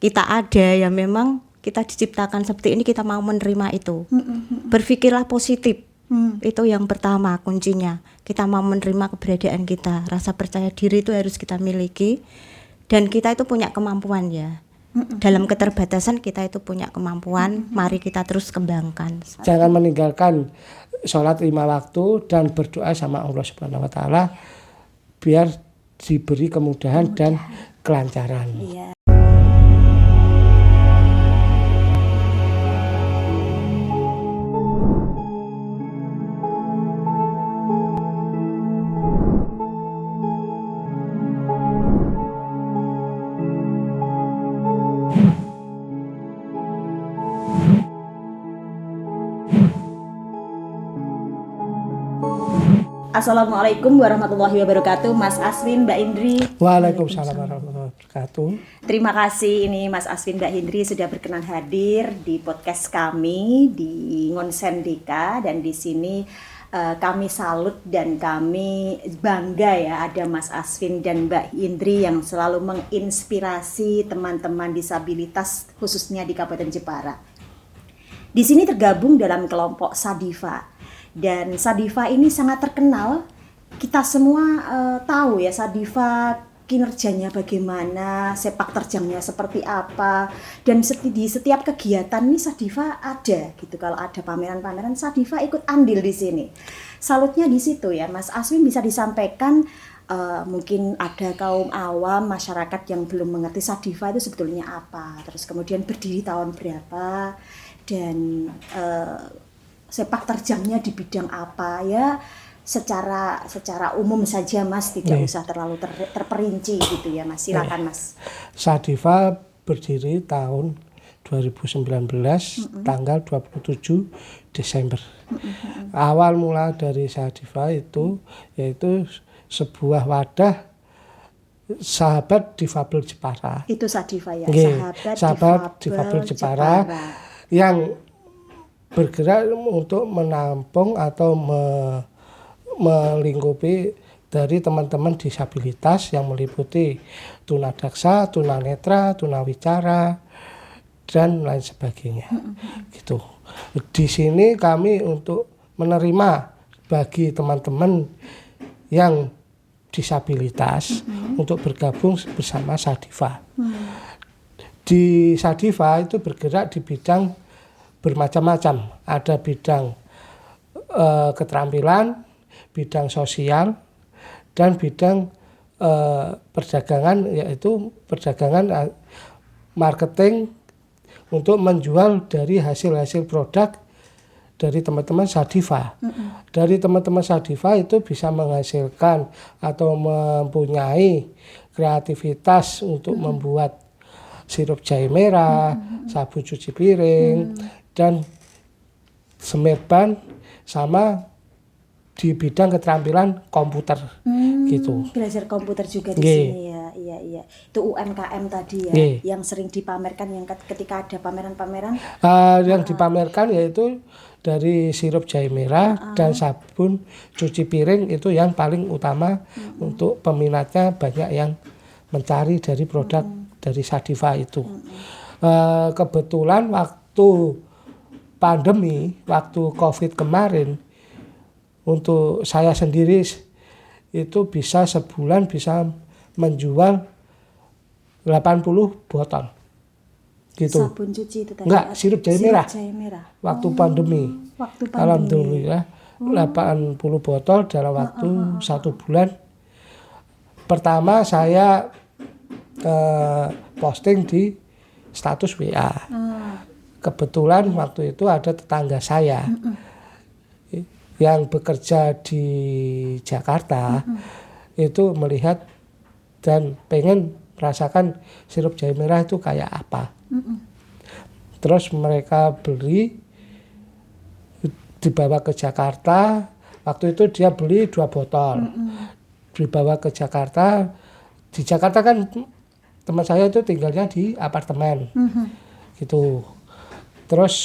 kita ada, ya memang kita diciptakan seperti ini, kita mau menerima itu. Berpikirlah positif. Itu yang pertama kuncinya. Kita mau menerima keberadaan kita. Rasa percaya diri itu harus kita miliki. Dan kita itu punya kemampuan ya. Dalam keterbatasan kita itu punya kemampuan. Mari kita terus kembangkan. Jangan meninggalkan sholat 5 waktu dan berdoa sama Allah Subhanahu Wa Taala biar diberi kemudahan dan kelancaran. Iya. Assalamualaikum warahmatullahi wabarakatuh, Mas Aswin, Mbak Indri. Waalaikumsalam warahmatullahi wabarakatuh. Terima kasih ini Mas Aswin, Mbak Indri sudah berkenan hadir di podcast kami di Ngonsen Deka, dan di sini kami salut dan kami bangga ya ada Mas Aswin dan Mbak Indri yang selalu menginspirasi teman-teman disabilitas khususnya di Kabupaten Jepara. Di sini tergabung dalam kelompok Sadifa. Dan Sadifa ini sangat terkenal, kita semua tahu ya Sadifa kinerjanya bagaimana, sepak terjangnya seperti apa, dan di setiap kegiatan nih Sadifa ada gitu. Kalau ada pameran-pameran Sadifa ikut andil di sini. Salutnya di situ ya, Mas Aswin bisa disampaikan mungkin ada kaum awam masyarakat yang belum mengerti Sadifa itu sebetulnya apa, terus kemudian berdiri tahun berapa, dan sepak terjangnya di bidang apa ya, secara umum saja Mas, tidak usah terlalu terperinci gitu ya Mas. Silakan Mas. Sadifa berdiri tahun 2019 tanggal 27 Desember. Awal mula dari Sadifa itu yaitu sebuah wadah sahabat difabel Jepara. Itu Sadifa ya, sahabat difabel Jepara yang bergerak untuk menampung atau melingkupi dari teman-teman disabilitas yang meliputi tunadaksa, tunanetra, tunawicara, dan lain sebagainya. Gitu. Di sini kami untuk menerima bagi teman-teman yang disabilitas untuk bergabung bersama Sadifa. Di Sadifa itu bergerak di bidang bermacam-macam, ada bidang keterampilan, bidang sosial, dan bidang perdagangan, yaitu perdagangan marketing untuk menjual dari hasil-hasil produk dari teman-teman Sadifa. Dari teman-teman Sadifa itu bisa menghasilkan atau mempunyai kreativitas untuk membuat sirup jahe merah, sabun cuci piring, dan semerban, sama di bidang keterampilan komputer gitu. Belajar komputer juga di sini ya. Iya. Itu UMKM tadi ya, yang sering dipamerkan, yang ketika ada pameran-pameran. Yang dipamerkan yaitu dari sirup jahe merah dan sabun cuci piring, itu yang paling utama untuk peminatnya, banyak yang mencari dari produk dari Sadifa itu. Kebetulan waktu pandemi, waktu COVID kemarin, untuk saya sendiri itu bisa sebulan bisa menjual 80 botol. Gitu. Sabun cuci itu tadi? Enggak, sirup jahe merah. Waktu pandemi. Alhamdulillah 80 botol dalam waktu 1 bulan. Pertama saya posting di status WA. Kebetulan waktu itu ada tetangga saya yang bekerja di Jakarta, itu melihat dan pengen merasakan sirup jahe merah itu kayak apa. Terus mereka beli, dibawa ke Jakarta. Waktu itu dia beli 2 botol, dibawa ke Jakarta. Di Jakarta kan teman saya itu tinggalnya di apartemen, gitu. Terus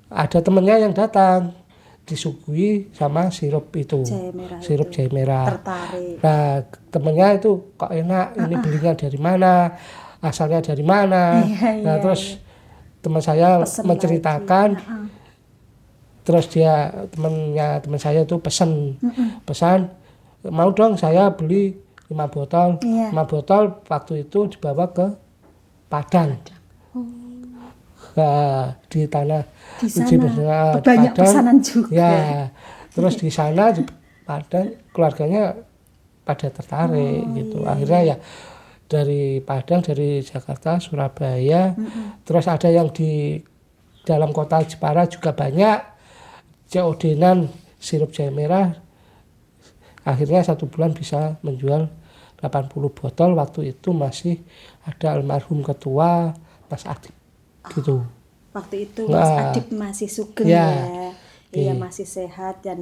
ada temennya yang datang, disuguhi sama sirup itu, sirup jahe merah. Tertarik. Nah, temennya itu kok enak, ini belinya dari mana? asalnya dari mana. Nah terus teman saya Pesen menceritakan, lagi. terus teman saya itu pesan mau dong saya beli 5 botol. Iya. 5 botol waktu itu dibawa ke Padang. Nah, di tanah Di Uji sana Besar banyak Padang. pesanan juga. Ya, terus di sana di Padang keluarganya pada tertarik gitu. Akhirnya ya dari Padang, dari Jakarta, Surabaya, terus ada yang di dalam kota Jepara juga banyak COD-nan sirup jahe merah. Akhirnya 1 bulan bisa menjual 80 botol. Waktu itu masih ada almarhum ketua Mas Adib gitu. Waktu itu Mas Adib masih sugeng ya. Iya, masih sehat dan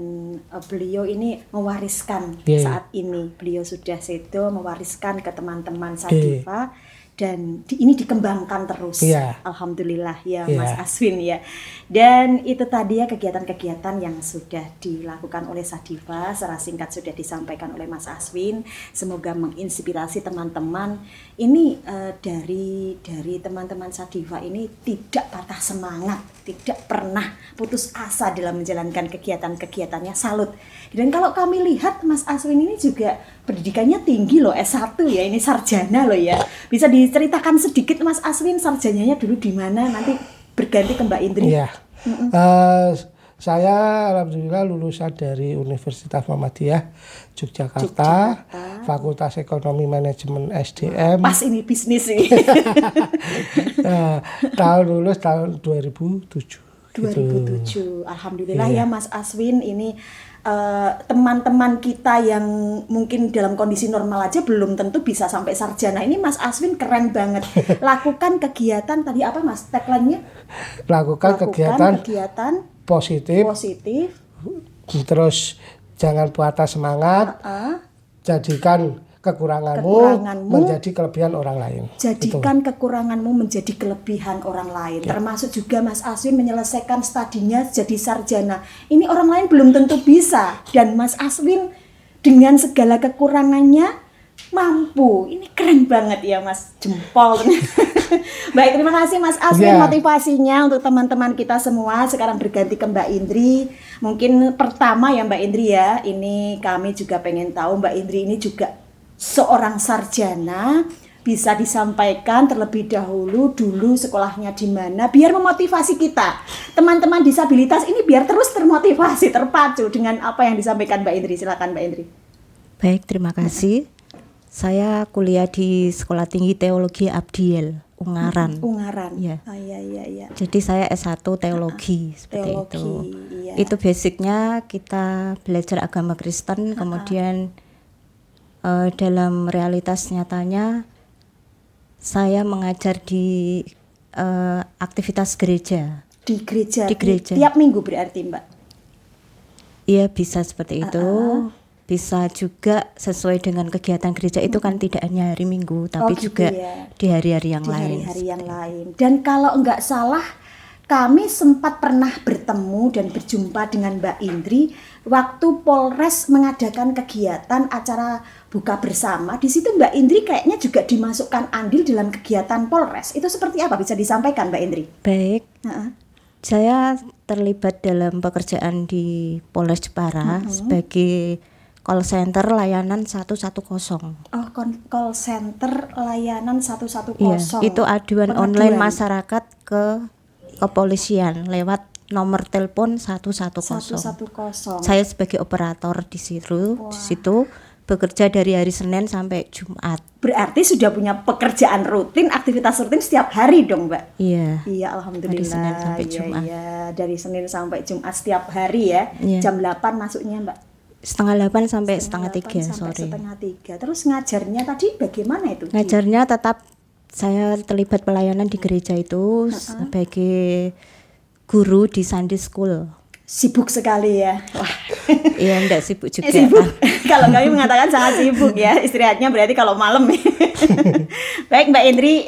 beliau ini mewariskan saat ini. Beliau sudah sedo mewariskan ke teman-teman Sadiva dan ini dikembangkan terus. Alhamdulillah ya Mas Aswin ya. Dan itu tadi ya kegiatan-kegiatan yang sudah dilakukan oleh Sadiva, secara singkat sudah disampaikan oleh Mas Aswin. Semoga menginspirasi teman-teman. Ini dari teman-teman Sadiva ini tidak patah semangat, tidak pernah putus asa dalam menjalankan kegiatan-kegiatannya. Salut. Dan kalau kami lihat Mas Aswin ini juga pendidikannya tinggi loh, S1 ya, ini sarjana loh ya. Bisa diceritakan sedikit Mas Aswin sarjananya dulu di mana, nanti berganti ke Mbak Indri. Iya. Saya alhamdulillah lulusan dari Universitas Muhammadiyah Yogyakarta, Fakultas Ekonomi Manajemen SDM. Pas ini bisnis ini. Lulus tahun 2007. 2007. Alhamdulillah ya Mas Aswin, ini teman-teman kita yang mungkin dalam kondisi normal aja belum tentu bisa sampai sarjana. Ini Mas Aswin keren banget. Lakukan kegiatan tadi apa Mas tagline-nya? Lakukan kegiatan positif. Terus jangan patah semangat. Jadikan kekuranganmu menjadi kelebihan orang lain. Jadikan kekuranganmu menjadi kelebihan orang lain. Termasuk juga Mas Aswin menyelesaikan studinya jadi sarjana. Ini orang lain belum tentu bisa. Dan Mas Aswin dengan segala kekurangannya mampu. Ini keren banget ya Mas, jempol. Baik, terima kasih Mas Aswin motivasinya untuk teman-teman kita semua. Sekarang berganti ke Mbak Indri. Mungkin pertama ya Mbak Indri ya, ini kami juga pengen tahu Mbak Indri ini juga seorang sarjana, bisa disampaikan terlebih dahulu dulu sekolahnya di mana biar memotivasi kita. Teman-teman disabilitas ini biar terus termotivasi, terpacu dengan apa yang disampaikan Mbak Indri. Silakan Mbak Indri. Baik, terima kasih. Saya kuliah di Sekolah Tinggi Teologi Abdiel, Ungaran. Ungaran. Ya. Oh, iya. Jadi saya S1 teologi seperti itu. Iya. Itu basicnya kita belajar agama Kristen, kemudian dalam realitas nyatanya saya mengajar di aktivitas gereja. Di gereja. Di gereja. Tiap minggu berarti Mbak? Iya, bisa seperti itu. Bisa juga sesuai dengan kegiatan gereja itu kan tidak hanya hari Minggu, tapi juga di hari-hari yang lain. Hari-hari yang lain. Dan kalau enggak salah, kami sempat pernah bertemu dan berjumpa dengan Mbak Indri waktu Polres mengadakan kegiatan acara buka bersama. Di situ Mbak Indri kayaknya juga dimasukkan andil dalam kegiatan Polres. Itu seperti apa? Bisa disampaikan Mbak Indri? Baik. Saya terlibat dalam pekerjaan di Polres Jepara sebagai call center layanan 110. Oh, call center layanan 110. Iya, itu aduan online masyarakat ke kepolisian lewat nomor telepon 110. Saya sebagai operator di situ, bekerja dari hari Senin sampai Jumat. Berarti sudah punya pekerjaan rutin, aktivitas rutin setiap hari dong, Mbak? Iya. Iya, alhamdulillah. Dari Senin sampai Jumat. Iya, dari Senin sampai Jumat setiap hari ya. Iya. Jam 8 masuknya, Mbak? Setengah 8 sampai setengah 3 sore. Setengah 3. Terus ngajarnya tadi bagaimana itu? Ngajarnya tetap saya terlibat pelayanan di gereja itu sebagai guru di Sunday School. Sibuk sekali ya. Wah. Iya, enggak sibuk juga. Sibuk. Kalau kami mengatakan sangat sibuk ya. Istirahatnya berarti kalau malam. Baik Mbak Indri,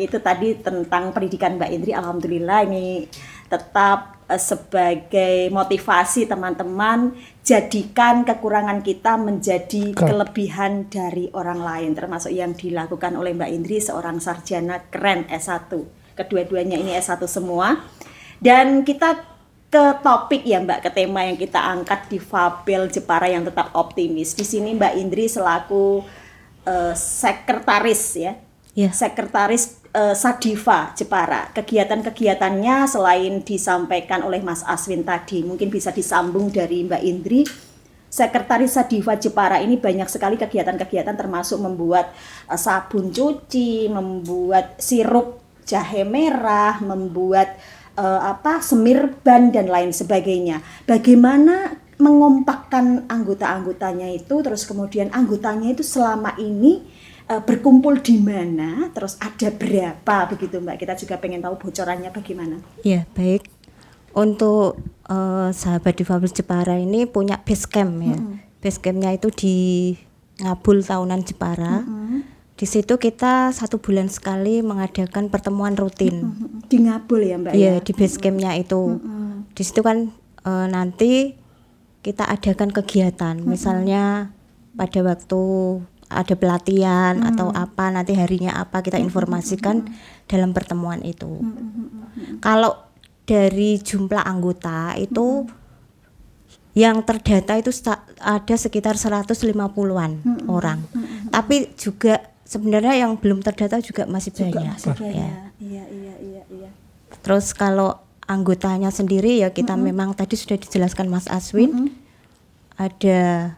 itu tadi tentang pendidikan Mbak Indri. Alhamdulillah ini tetap sebagai motivasi teman-teman, jadikan kekurangan kita menjadi kelebihan dari orang lain, termasuk yang dilakukan oleh Mbak Indri, seorang sarjana keren S1. Kedua-duanya ini S1 semua. Dan kita ke topik ya Mbak, ke tema yang kita angkat di Fabel Jepara yang tetap optimis. Di sini Mbak Indri selaku sekretaris ya. Sekretaris Sadiva Jepara. Kegiatan-kegiatannya selain disampaikan oleh Mas Aswin tadi, mungkin bisa disambung dari Mbak Indri. Sekretaris Sadiva Jepara ini banyak sekali kegiatan-kegiatan, termasuk membuat sabun cuci, membuat sirup jahe merah, membuat semir ban dan lain sebagainya. Bagaimana mengompakkan anggota-anggotanya itu, terus kemudian anggotanya itu selama ini berkumpul di mana, terus ada berapa begitu Mbak? Kita juga pengen tahu bocorannya bagaimana. Ya, baik. Untuk sahabat Difabel Jepara ini punya base camp ya. Base campnya itu di Ngabul Tahunan Jepara. Di situ kita 1 bulan sekali mengadakan pertemuan rutin. Di Ngabul ya Mbak? Iya, di base campnya itu. Di situ kan nanti kita adakan kegiatan. Misalnya pada waktu ada pelatihan atau apa, nanti harinya apa kita informasikan dalam pertemuan itu. Kalau dari jumlah anggota itu yang terdata itu ada sekitar 150-an orang. Tapi juga sebenarnya yang belum terdata juga masih banyak. Iya. Terus kalau anggotanya sendiri ya kita memang tadi sudah dijelaskan Mas Aswin, ada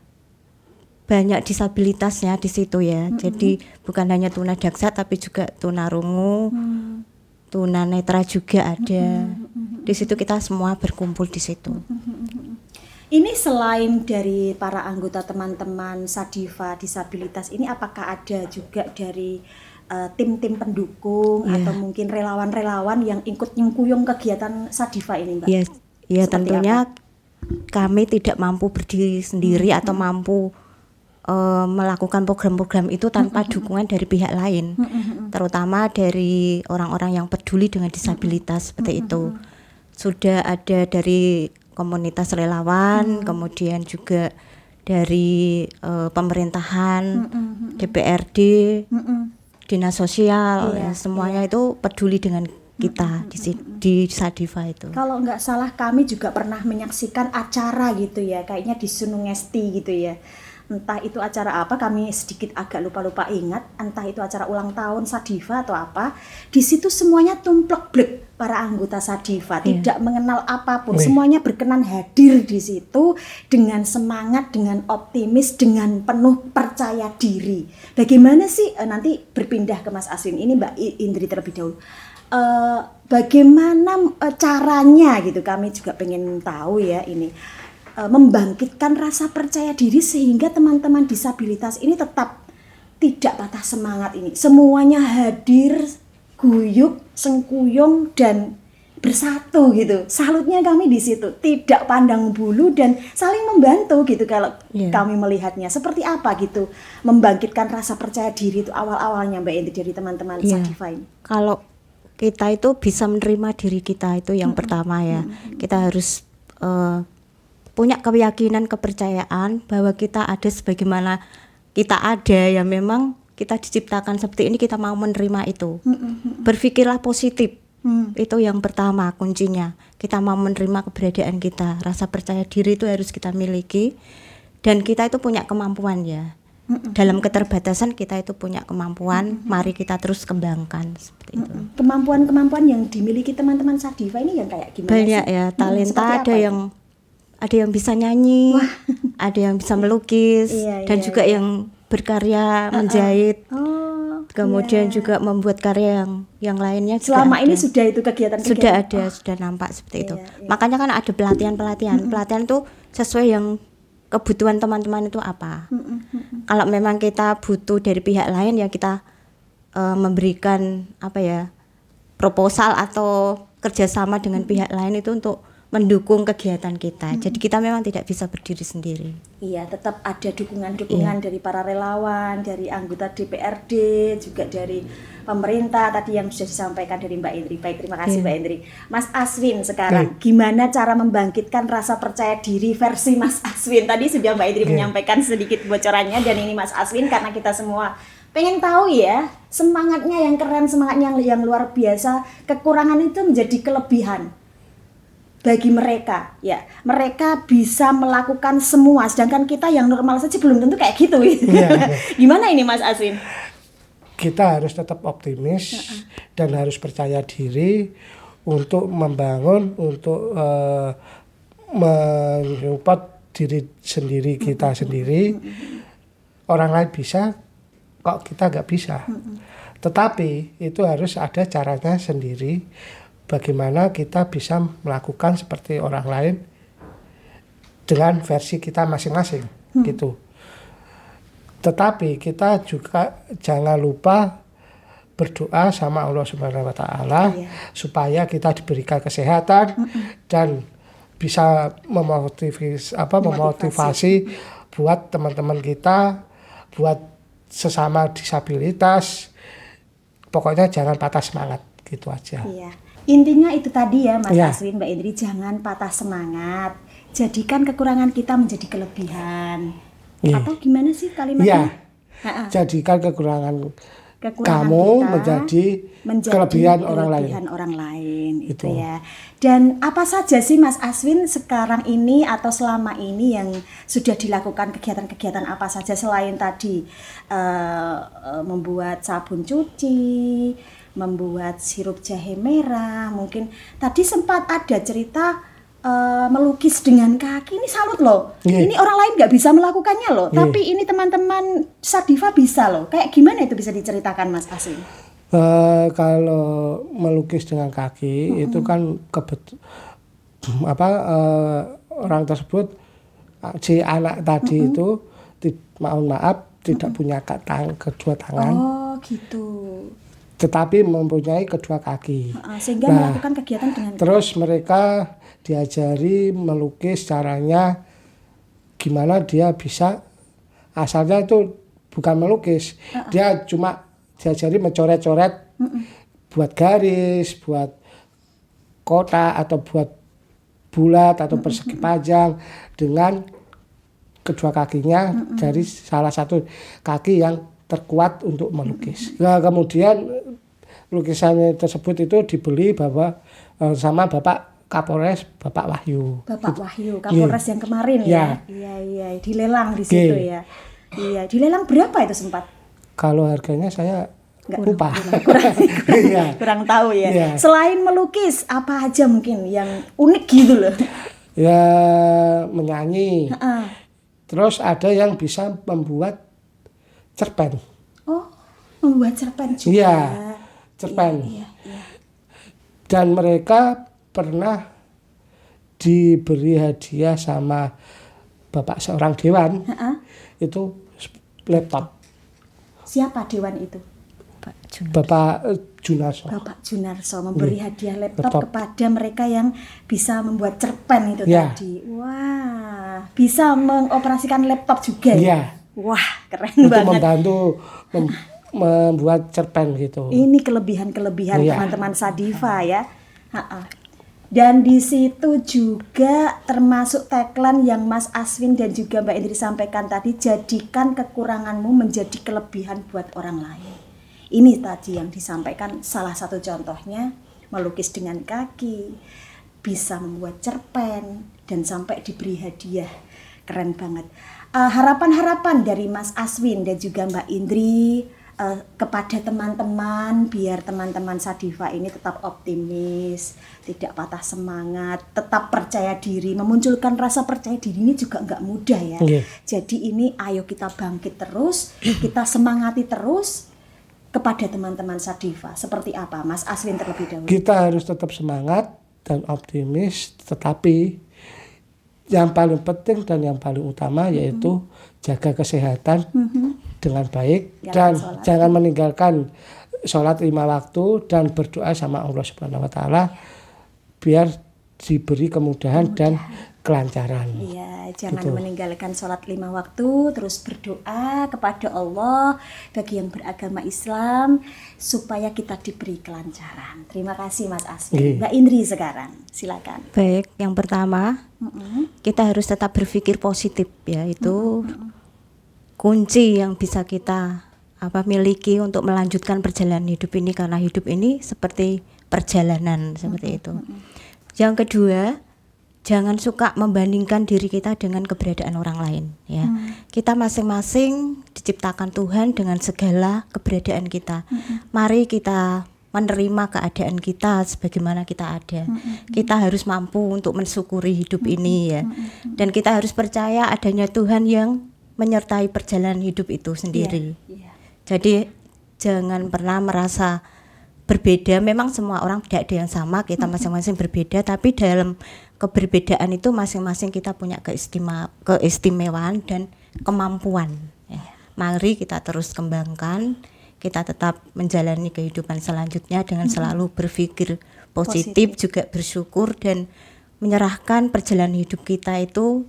banyak disabilitasnya di situ ya. Jadi bukan hanya tunadaksa tapi juga tunarungu, tunanetra juga ada. Di situ kita semua berkumpul di situ. Ini selain dari para anggota teman-teman Sadiva disabilitas ini, apakah ada juga dari tim-tim pendukung atau mungkin relawan-relawan yang ikut nyengkuyung kegiatan Sadiva ini Mbak? Ya tentunya kami tidak mampu berdiri sendiri atau mampu melakukan program-program itu tanpa dukungan dari pihak lain, terutama dari orang-orang yang peduli dengan disabilitas seperti itu. Sudah ada dari komunitas relawan, kemudian juga dari pemerintahan, DPRD, dinas sosial, semuanya itu peduli dengan kita di Sadiva itu. Kalau nggak salah kami juga pernah menyaksikan acara gitu ya, kayaknya di Sunungesti gitu ya. Entah itu acara apa, kami sedikit agak lupa ingat, entah itu acara ulang tahun Sadiva atau apa. Di situ semuanya tumplek-blek para anggota Sadiva, tidak mengenal apapun, semuanya berkenan hadir di situ dengan semangat, dengan optimis, dengan penuh percaya diri. Bagaimana sih nanti berpindah ke Mas Aswin, ini Mbak Indri terlebih dahulu. Bagaimana caranya gitu, kami juga pengen tahu ya ini. Membangkitkan rasa percaya diri sehingga teman-teman disabilitas ini tetap tidak patah semangat ini. Semuanya hadir, guyup, sengkuyung dan bersatu gitu. Salutnya kami di situ, tidak pandang bulu dan saling membantu gitu kalau kami melihatnya. Seperti apa gitu membangkitkan rasa percaya diri itu awal-awalnya Mbak Indri dari teman-teman Sadiva ini? Kalau kita itu bisa menerima diri kita itu yang pertama ya. Kita harus punya keyakinan, kepercayaan bahwa kita ada sebagaimana kita ada, ya memang kita diciptakan seperti ini, kita mau menerima itu. Berpikirlah positif. Itu yang pertama kuncinya. Kita mau menerima keberadaan kita. Rasa percaya diri itu harus kita miliki dan kita itu punya kemampuan ya. Dalam keterbatasan kita itu punya kemampuan, mari kita terus kembangkan seperti itu. Kemampuan-kemampuan yang dimiliki teman-teman Sadiva ini yang kayak gimana banyak sih? Ya, talenta ada yang bisa nyanyi, ada yang bisa melukis, dan juga yang berkarya menjahit, kemudian juga membuat karya yang lainnya. Selama ini sudah itu kegiatan sudah ada, sudah nampak seperti itu. Makanya kan ada pelatihan itu sesuai yang kebutuhan teman-teman itu apa. Kalau memang kita butuh dari pihak lain ya kita memberikan proposal atau kerjasama dengan pihak lain itu untuk mendukung kegiatan kita. Jadi kita memang tidak bisa berdiri sendiri. Iya, tetap ada dukungan-dukungan dari para relawan, dari anggota DPRD, juga dari pemerintah tadi yang sudah disampaikan dari Mbak Indri. Baik, terima kasih Mbak Indri. Mas Aswin sekarang, gimana cara membangkitkan rasa percaya diri versi Mas Aswin? Tadi sudah Mbak Indri menyampaikan sedikit bocorannya, dan ini Mas Aswin karena kita semua pengen tahu ya, semangatnya yang keren, semangatnya yang luar biasa, kekurangan itu menjadi kelebihan bagi mereka, ya mereka bisa melakukan semua, sedangkan kita yang normal saja belum tentu kayak gitu. Gimana ini Mas Aswin? Kita harus tetap optimis dan harus percaya diri untuk membangun, untuk menyupport diri sendiri, kita sendiri. Orang lain bisa, kok kita nggak bisa. Tetapi itu harus ada caranya sendiri. Bagaimana kita bisa melakukan seperti orang lain dengan versi kita masing-masing gitu. Tetapi kita juga jangan lupa berdoa sama Allah Subhanahu wa taala supaya kita diberikan kesehatan dan bisa memotivasi buat teman-teman kita, buat sesama disabilitas. Pokoknya jangan patah semangat, gitu aja. Iya. Intinya itu tadi ya Mas Aswin, Mbak Indri, jangan patah semangat. Jadikan kekurangan kita menjadi kelebihan. Atau gimana sih kalimatnya? Jadikan kekurangan kamu menjadi kelebihan orang lain. Itu ya. Dan apa saja sih Mas Aswin sekarang ini atau selama ini yang sudah dilakukan, kegiatan-kegiatan apa saja selain tadi membuat sabun cuci, membuat sirup jahe merah, mungkin tadi sempat ada cerita melukis dengan kaki. Ini salut loh. Ini orang lain nggak bisa melakukannya loh, tapi ini teman-teman Sadifa bisa loh. Kayak gimana itu bisa diceritakan Mas Aswin? Kalau melukis dengan kaki itu kan orang tersebut, si anak tadi itu mohon maaf tidak punya kedua tangan. Oh gitu. Tetapi mempunyai kedua kaki. Sehingga melakukan kegiatan dengan terus mereka diajari melukis caranya gimana dia bisa, asalnya itu bukan melukis, dia cuma diajari mencoret-coret, buat garis, buat kotak atau buat bulat atau persegi panjang dengan kedua kakinya dari salah satu kaki yang terkuat untuk melukis. Nah, kemudian lukisannya tersebut itu dibeli sama Bapak Kapolres, Bapak Wahyu. Bapak Wahyu, Kapolres yang kemarin ya. Iya, dilelang di situ ya. Iya, dilelang berapa itu sempat? Kalau harganya saya lupa. Kurang tahu ya. Selain melukis, apa aja mungkin yang unik gitu loh? Ya, menyanyi. Terus ada yang bisa membuat cerpen. Oh, membuat cerpen juga. Iya, cerpen. Iya. Dan mereka pernah diberi hadiah sama Bapak seorang dewan, itu laptop. Siapa dewan itu? Bapak Junarso. Bapak Junarso memberi hadiah laptop kepada mereka yang bisa membuat cerpen itu tadi. Wah, bisa mengoperasikan laptop juga ya? Wah, keren untuk banget. Membantu membuat cerpen gitu. Ini kelebihan-kelebihan teman-teman Sadifa ya. Dan di situ juga termasuk tagline yang Mas Aswin dan juga Mbak Indri sampaikan tadi, jadikan kekuranganmu menjadi kelebihan buat orang lain. Ini tadi yang disampaikan, salah satu contohnya melukis dengan kaki, bisa membuat cerpen, dan sampai diberi hadiah. Keren banget. Harapan-harapan dari Mas Aswin dan juga Mbak Indri kepada teman-teman, biar teman-teman Sadifa ini tetap optimis, tidak patah semangat, tetap percaya diri. Memunculkan rasa percaya diri ini juga nggak mudah ya. Jadi ini ayo kita bangkit terus, kita semangati terus kepada teman-teman Sadifa. Seperti apa Mas Aswin terlebih dahulu? Kita harus tetap semangat dan optimis, tetapi yang paling penting dan yang paling utama yaitu jaga kesehatan dengan baik dan jangan meninggalkan sholat 5 waktu dan berdoa sama Allah Subhanahu wa taala biar diberi kemudahan dan kelancaran. Iya, jangan meninggalkan sholat 5 waktu, terus berdoa kepada Allah bagi yang beragama Islam supaya kita diberi kelancaran. Terima kasih Mas Aswin. Mbak Indri sekarang, silakan. Baik, yang pertama kita harus tetap berpikir positif ya, itu kunci yang bisa kita miliki untuk melanjutkan perjalanan hidup ini, karena hidup ini seperti perjalanan seperti itu. Yang kedua, jangan suka membandingkan diri kita dengan keberadaan orang lain ya. Kita masing-masing diciptakan Tuhan dengan segala keberadaan kita. Mari kita menerima keadaan kita sebagaimana kita ada. Kita harus mampu untuk mensyukuri hidup ini ya. Dan kita harus percaya adanya Tuhan yang menyertai perjalanan hidup itu sendiri. Jadi jangan pernah merasa berbeda. Memang semua orang tidak ada yang sama, kita masing-masing berbeda, tapi dalam keberbedaan itu masing-masing kita punya keistimewaan dan kemampuan ya. Mari kita terus kembangkan, kita tetap menjalani kehidupan selanjutnya dengan selalu berpikir positif, juga bersyukur dan menyerahkan perjalanan hidup kita itu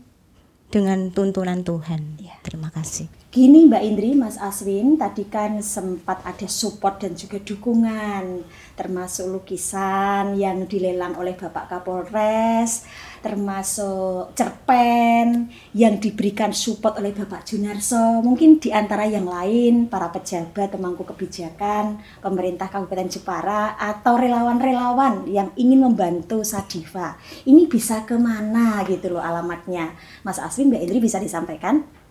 dengan tuntunan Tuhan. Terima kasih. Gini Mbak Indri, Mas Aswin, tadi kan sempat ada support dan juga dukungan, termasuk lukisan yang dilelang oleh Bapak Kapolres, termasuk cerpen yang diberikan support oleh Bapak Junarso. Mungkin di antara yang lain, para pejabat, pemangku kebijakan, pemerintah Kabupaten Jepara, atau relawan-relawan yang ingin membantu Sadifa. Ini bisa kemana gitu loh alamatnya. Mas Aswin, Mbak Indri bisa disampaikan?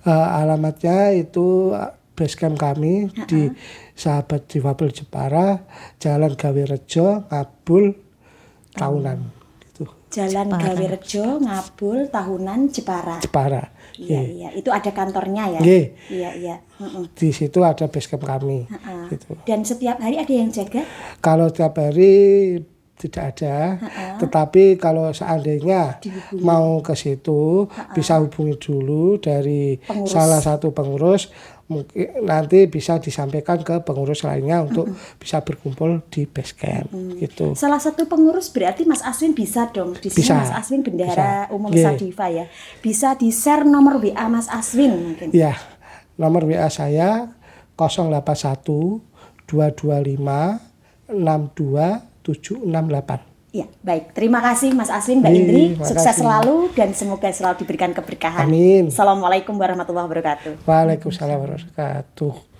Alamatnya itu basecamp kami di Sahabat Difabel Jepara, Jalan Gawerejo, Ngabul, Tahunan. Gitu. Jalan Gawerejo, Ngabul, Tahunan, Jepara. Jepara. Iya. Itu ada kantornya ya. Iya. Di situ ada basecamp kami. Gitu. Dan setiap hari ada yang jaga? Kalau setiap hari tidak ada, tetapi kalau seandainya mau ke situ bisa hubungi dulu dari salah satu pengurus, mungkin nanti bisa disampaikan ke pengurus lainnya untuk bisa berkumpul di basecamp gitu. Salah satu pengurus berarti Mas Aswin bisa dong di sini. Mas Aswin Bendahara Umum Sadifa ya. Bisa di-share nomor WA Mas Aswin mungkin. Iya. Nomor WA saya 081 225 62 768. Ya, baik. Terima kasih Mas Aswin, Mbak Indri. Sukses selalu dan semoga selalu diberikan keberkahan. Amin. Assalamualaikum warahmatullahi wabarakatuh. Waalaikumsalam warahmatullahi wabarakatuh.